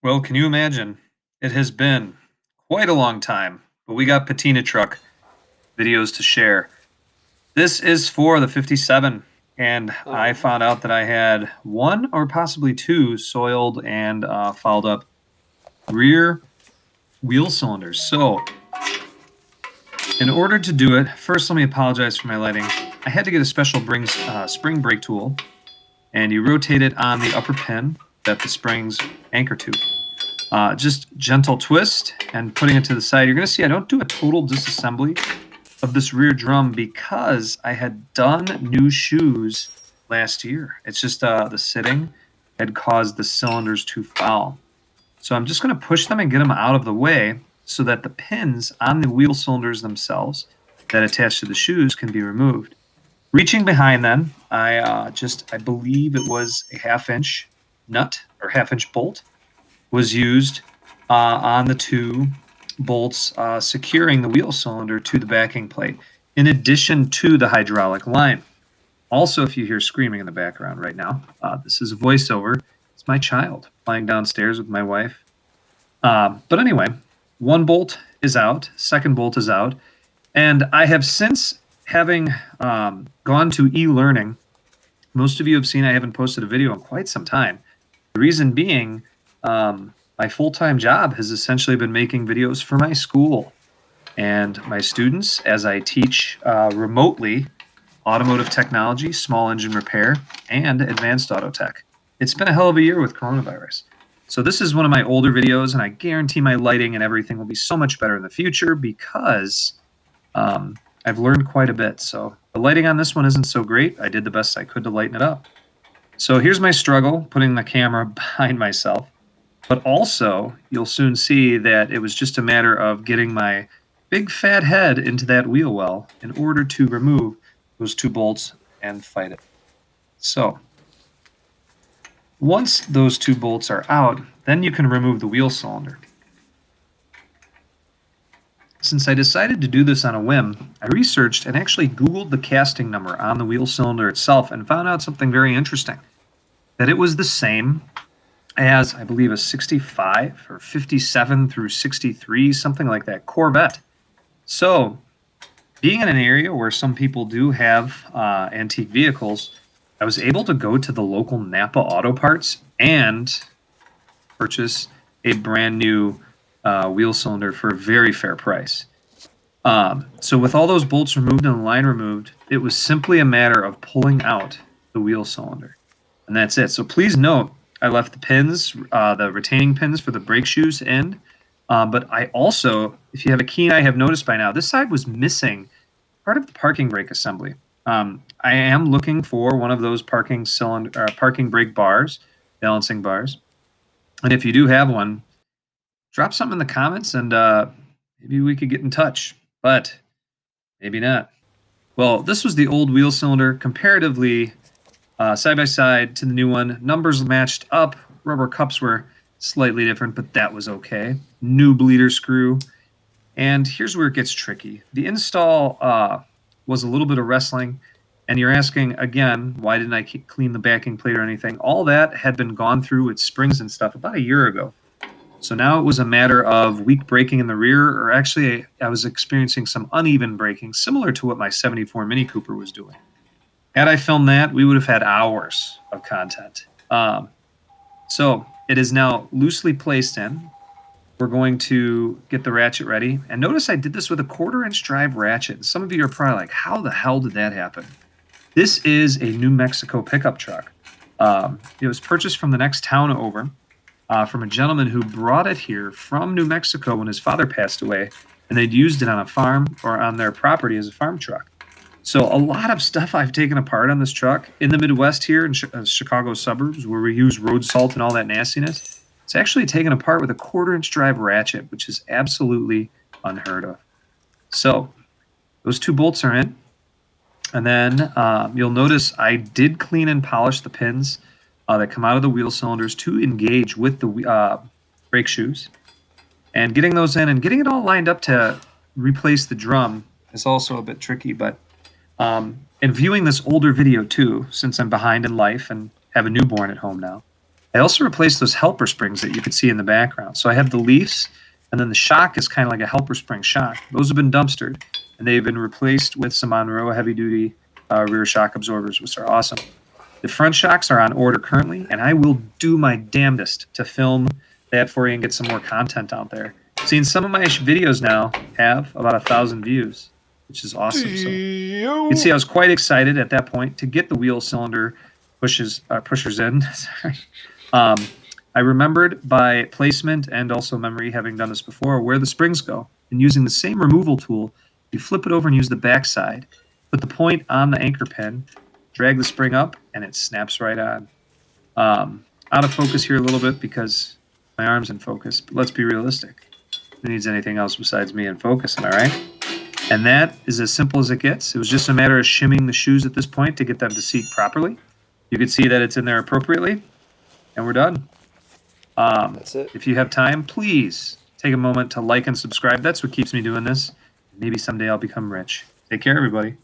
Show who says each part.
Speaker 1: Well, can you imagine? It has been quite a long time, but we got Patina truck videos to share. This is for the 57, and I
Speaker 2: Oh,
Speaker 1: found out that I had one or possibly two soiled and fouled up rear wheel cylinders. So, in order to do it, first let me apologize for my lighting. I had to get a special spring brake tool, and you rotate it on the upper pin that the springs anchor to. Just gentle twist and putting it to the side. You're going to see I don't do a total disassembly of this rear drum because I had done new shoes last year. It's just the sitting had caused the cylinders to foul. So I'm just going to push them and get them out of the way so that the pins on the wheel cylinders themselves that attach to the shoes can be removed. Reaching behind then, I believe it was a half-inch nut or half-inch bolt was used on the two bolts securing the wheel cylinder to the backing plate, in addition to the hydraulic line. Also, if you hear screaming in the background right now, this is a voiceover. It's my child playing downstairs with my wife. But anyway, one bolt is out, second bolt is out, and I have since having gone to e-learning. Most of you have seen I haven't posted a video in quite some time. The reason being, my full-time job has essentially been making videos for my school and my students as I teach remotely automotive technology, small engine repair, and advanced auto tech. It's been a hell of a year with coronavirus. So this is one of my older videos, and I guarantee my lighting and everything will be so much better in the future because I've learned quite a bit. So the lighting on this one isn't so great. I did the best I could to lighten it up. So here's my struggle putting the camera behind myself. But also, you'll soon see that it was just a matter of getting my big fat head into that wheel well in order to remove those two bolts and fight it. So, once those two bolts are out, then you can remove the wheel cylinder. Since I decided to do this on a whim, I researched and actually Googled the casting number on the wheel cylinder itself and found out something very interesting. That it was the same as, I believe, a 65 or 57 through 63, something like that, Corvette. So, being in an area where some people do have antique vehicles, I was able to go to the local Napa Auto Parts and purchase a brand new wheel cylinder for a very fair price. So, with all those bolts removed and the line removed, it was simply a matter of pulling out the wheel cylinder. And that's it. So, please note, I left the pins, the retaining pins for the brake shoes in. But I also, if you have a keen eye, have noticed by now, this side was missing part of the parking brake assembly. I am looking for one of those parking brake bars, balancing bars. And if you do have one, drop something in the comments and maybe we could get in touch. But maybe not. Well, this was the old wheel cylinder, comparatively side by side to the new one. Numbers matched up. Rubber cups were slightly different, but that was okay. New bleeder screw. And here's where it gets tricky. The install was a little bit of wrestling. And you're asking, again, why didn't I clean the backing plate or anything? All that had been gone through with springs and stuff about a year ago. So now it was a matter of weak braking in the rear, or actually, I was experiencing some uneven braking, similar to what my 74 Mini Cooper was doing. Had I filmed that, we would have had hours of content. So it is now loosely placed in. We're going to get the ratchet ready. And notice I did this with a 1/4-inch drive ratchet. Some of you are probably like, how the hell did that happen? This is a New Mexico pickup truck. It was purchased from the next town over from a gentleman who brought it here from New Mexico when his father passed away. And they'd used it on a farm or on their property as a farm truck. So a lot of stuff I've taken apart on this truck in the Midwest here in Chicago suburbs where we use road salt and all that nastiness. It's actually taken apart with a 1/4-inch drive ratchet, which is absolutely unheard of. So those two bolts are in. And then you'll notice I did clean and polish the pins that come out of the wheel cylinders to engage with the brake shoes. And getting those in and getting it all lined up to replace the drum is also a bit tricky, but and viewing this older video too, since I'm behind in life and have a newborn at home now, I also replaced those helper springs that you could see in the background. So I have the leaves, and then the shock is kind of like a helper spring shock. Those have been dumpstered, and they've been replaced with some Monroe heavy-duty rear shock absorbers, which are awesome. The front shocks are on order currently, and I will do my damnedest to film that for you and get some more content out there. I've seen some of my videos now have about 1,000 views, which is awesome. So you can see I was quite excited at that point to get the wheel cylinder pushers in. I remembered by placement and also memory, having done this before, where the springs go. And using the same removal tool, you flip it over and use the back side. Put the point on the anchor pin, drag the spring up, and it snaps right on. Out of focus here a little bit because my arm's in focus, but let's be realistic. Who needs anything else besides me in focus, am I right? And that is as simple as it gets. It was just a matter of shimming the shoes at this point to get them to seat properly. You can see that it's in there appropriately, and we're done.
Speaker 2: That's it.
Speaker 1: If you have time, please take a moment to like and subscribe. That's what keeps me doing this. Maybe someday I'll become rich. Take care, everybody.